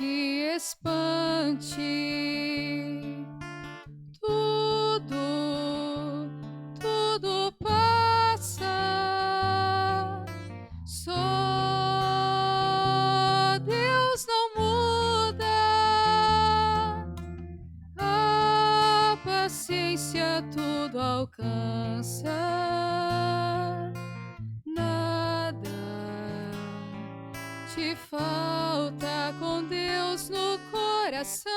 te espante. Tudo passa. Só Deus não muda. A paciência tudo alcança. Nada te falta com Deus no coração.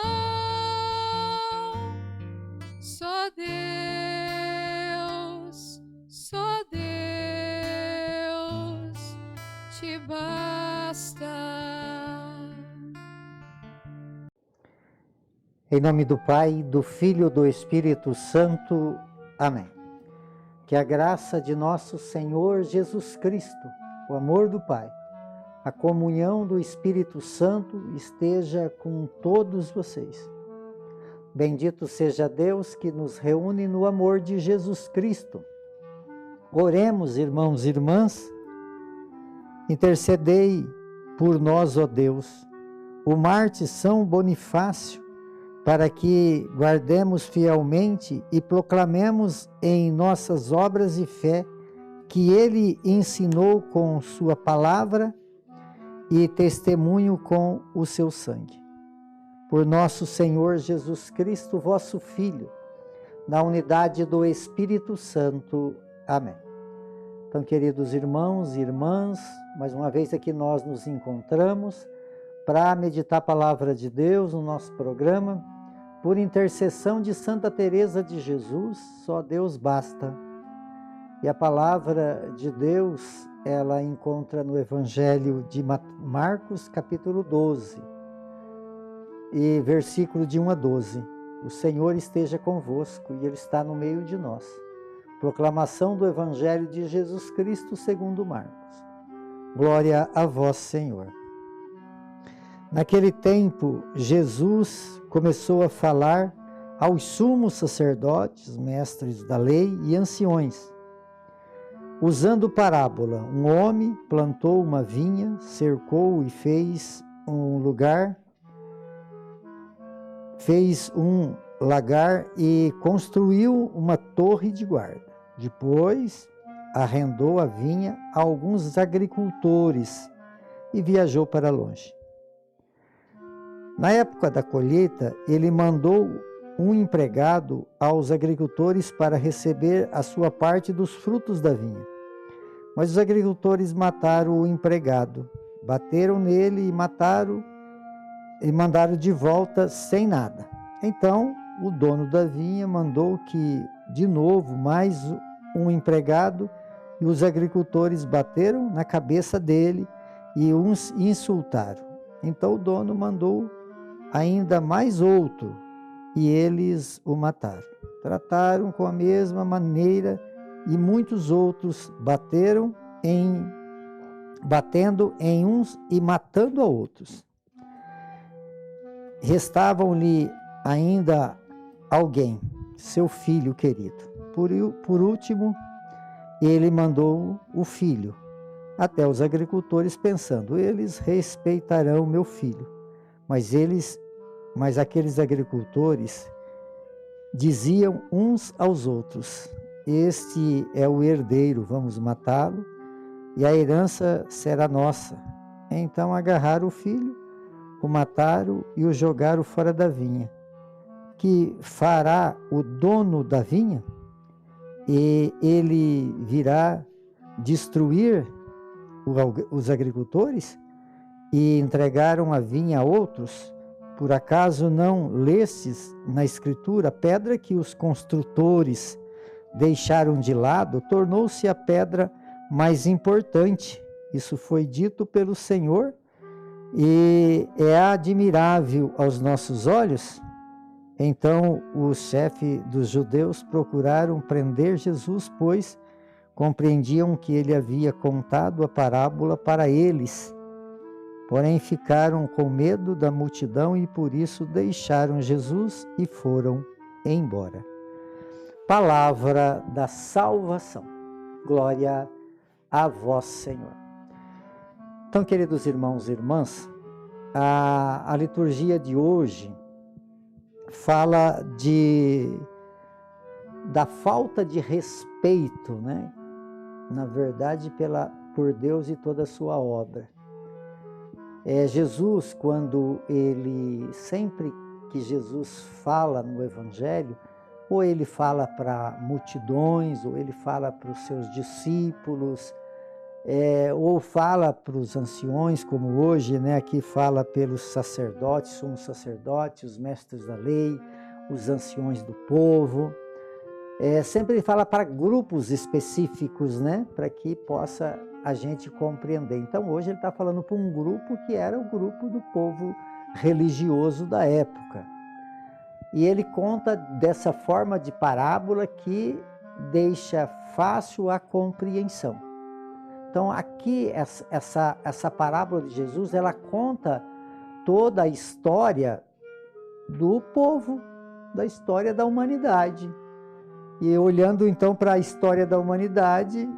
Só Deus te basta. Em nome do Pai, do Filho e do Espírito Santo. Amém. Que a graça de nosso Senhor Jesus Cristo, o amor do Pai, a comunhão do Espírito Santo esteja com todos vocês. Bendito seja Deus que nos reúne no amor de Jesus Cristo. Oremos, irmãos e irmãs, intercedei por nós, ó Deus, o mártir São Bonifácio, para que guardemos fielmente e proclamemos em nossas obras e fé que ele ensinou com sua palavra e testemunho com o seu sangue. Por nosso Senhor Jesus Cristo, vosso Filho, na unidade do Espírito Santo. Amém. Então, queridos irmãos e irmãs, mais uma vez aqui nós nos encontramos para meditar a palavra de Deus no nosso programa. Por intercessão de Santa Teresa de Jesus, só Deus basta. E a palavra de Deus, ela encontra no Evangelho de Marcos, capítulo 12, e versículo de 1 a 12. O Senhor esteja convosco e Ele está no meio de nós. Proclamação do Evangelho de Jesus Cristo segundo Marcos. Glória a vós, Senhor. Naquele tempo, Jesus começou a falar aos sumos sacerdotes, mestres da lei e anciões, usando parábola. Um homem plantou uma vinha, cercou e fez um lagar e construiu uma torre de guarda. Depois, arrendou a vinha a alguns agricultores e viajou para longe. Na época da colheita, ele mandou um empregado aos agricultores para receber a sua parte dos frutos da vinha. Mas os agricultores mataram o empregado, bateram nele e mandaram de volta sem nada. Então, o dono da vinha mandou que, de novo, mais um empregado, e os agricultores bateram na cabeça dele e uns insultaram. Então o dono mandou ainda mais outro, e eles o mataram. Trataram com a mesma maneira, e muitos outros batendo em uns e matando a outros. Restavam-lhe ainda alguém, seu filho querido. Por último, ele mandou o filho até os agricultores, pensando: eles respeitarão meu filho. Mas aqueles agricultores diziam uns aos outros: este é o herdeiro, vamos matá-lo, e a herança será nossa. Então agarraram o filho, o mataram e o jogaram fora da vinha. Que fará o dono da vinha? E ele virá destruir os agricultores? E entregaram a vinha a outros? Por acaso não lestes na Escritura: a pedra que os construtores deixaram de lado tornou-se a pedra mais importante. Isso foi dito pelo Senhor e é admirável aos nossos olhos. Então os chefes dos judeus procuraram prender Jesus, pois compreendiam que ele havia contado a parábola para eles. Porém ficaram com medo da multidão e por isso deixaram Jesus e foram embora. Palavra da salvação. Glória a vós, Senhor. Então, queridos irmãos e irmãs, a liturgia de hoje fala da falta de respeito, né? Na verdade, por Deus e toda a sua obra. Jesus, sempre que Jesus fala no Evangelho, ou ele fala para multidões, ou ele fala para os seus discípulos, ou fala para os anciões, como hoje, né? Aqui fala pelos sacerdotes, sumos sacerdotes, os mestres da lei, os anciões do povo. Sempre ele fala para grupos específicos, né? Para que possa a gente compreender. Então hoje ele está falando para um grupo que era o grupo do povo religioso da época. E ele conta dessa forma de parábola que deixa fácil a compreensão. Então aqui essa parábola de Jesus, ela conta toda a história do povo, da história da humanidade. E olhando então para a história da humanidade,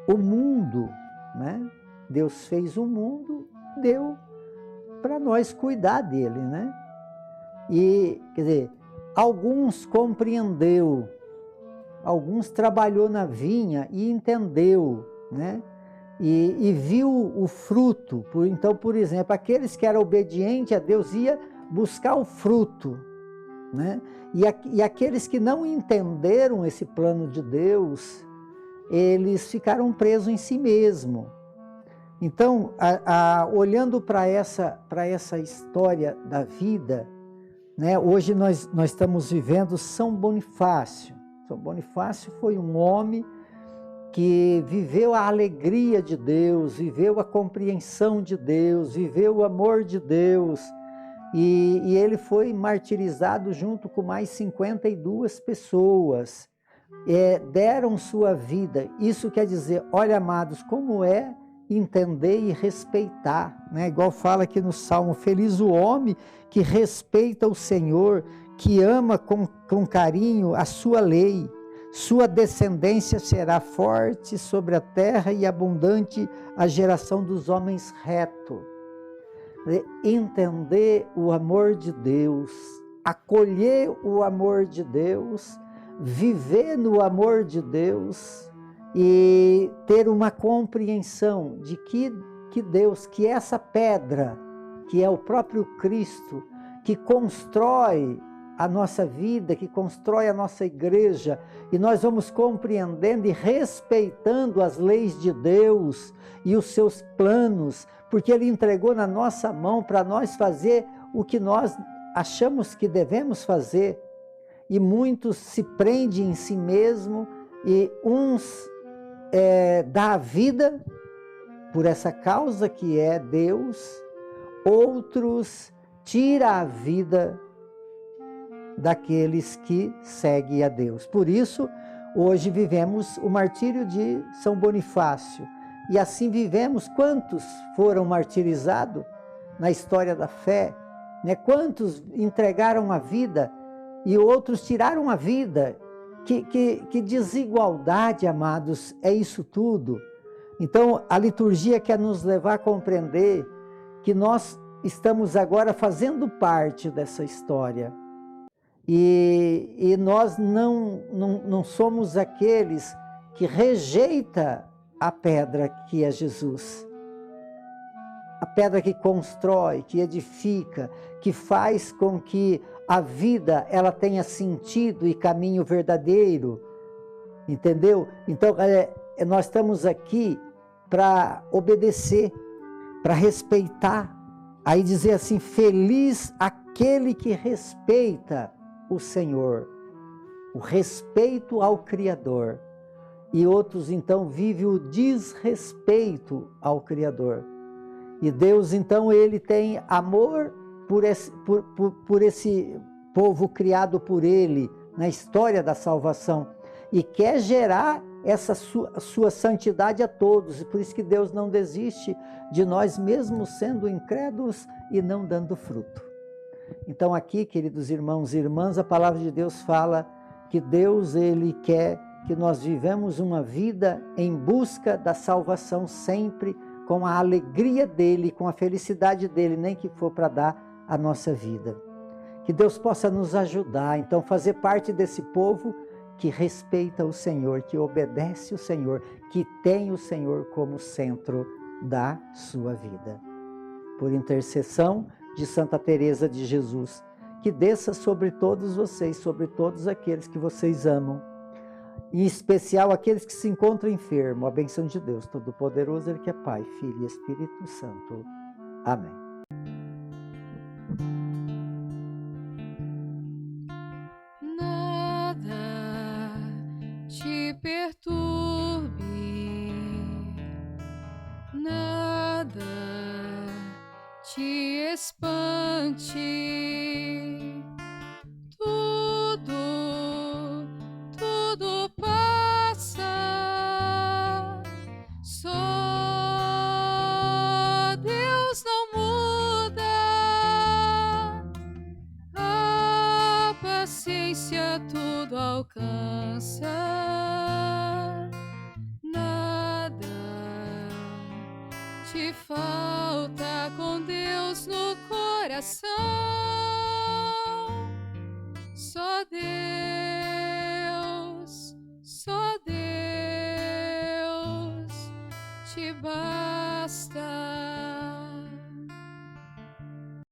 o mundo, né? Deus fez o mundo, deu para nós cuidar dele, né? E, quer dizer, alguns compreendeu, alguns trabalhou na vinha e entendeu, né? E viu o fruto. Então, por exemplo, aqueles que eram obedientes a Deus ia buscar o fruto, né? E aqueles que não entenderam esse plano de Deus, eles ficaram presos em si mesmo. Então, olhando para essa história da vida, né? Hoje nós estamos vivendo São Bonifácio. São Bonifácio foi um homem que viveu a alegria de Deus, viveu a compreensão de Deus, viveu o amor de Deus, e ele foi martirizado junto com mais 52 pessoas, deram sua vida. Isso quer dizer, olha, amados, como é entender e respeitar, né? Igual fala aqui no Salmo, feliz o homem que respeita o Senhor, que ama com carinho a sua lei. Sua descendência será forte sobre a terra e abundante a geração dos homens retos. Entender o amor de Deus, acolher o amor de Deus, viver no amor de Deus e ter uma compreensão de que Deus, que essa pedra, que é o próprio Cristo, que constrói a nossa vida, que constrói a nossa igreja, e nós vamos compreendendo e respeitando as leis de Deus e os seus planos, porque Ele entregou na nossa mão para nós fazer o que nós achamos que devemos fazer. E muitos se prendem em si mesmo, e uns dá a vida por essa causa que é Deus, outros tira a vida daqueles que seguem a Deus. Por isso, hoje vivemos o martírio de São Bonifácio. E assim vivemos. Quantos foram martirizados na história da fé? Né? Quantos entregaram a vida e outros tiraram a vida? Que desigualdade, amados, é isso tudo. Então, a liturgia quer nos levar a compreender que nós estamos agora fazendo parte dessa história. E nós não somos aqueles que rejeita a pedra que é Jesus. A pedra que constrói, que edifica, que faz com que a vida ela tenha sentido e caminho verdadeiro. Entendeu? Então, nós estamos aqui para obedecer, para respeitar. Aí dizer assim, feliz aquele que respeita o Senhor, o respeito ao Criador. E outros então vivem o desrespeito ao Criador. E Deus então ele tem amor por esse povo criado por Ele na história da salvação e quer gerar essa sua santidade a todos. E por isso que Deus não desiste de nós mesmos sendo incrédulos e não dando fruto. Então aqui, queridos irmãos e irmãs, a palavra de Deus fala que Deus ele quer que nós vivemos uma vida em busca da salvação sempre, com a alegria dele, com a felicidade dele, nem que for para dar a nossa vida. Que Deus possa nos ajudar, então, fazer parte desse povo que respeita o Senhor, que obedece o Senhor, que tem o Senhor como centro da sua vida. Por intercessão de Santa Teresa de Jesus, que desça sobre todos vocês, sobre todos aqueles que vocês amam, em especial aqueles que se encontram enfermos, a bênção de Deus Todo-Poderoso, Ele que é Pai, Filho e Espírito Santo. Amém. Nada te perturbe, nada te espante, tudo passa, só Deus não muda, a paciência tudo alcança, nada te falta com Deus no coração, só Deus te basta.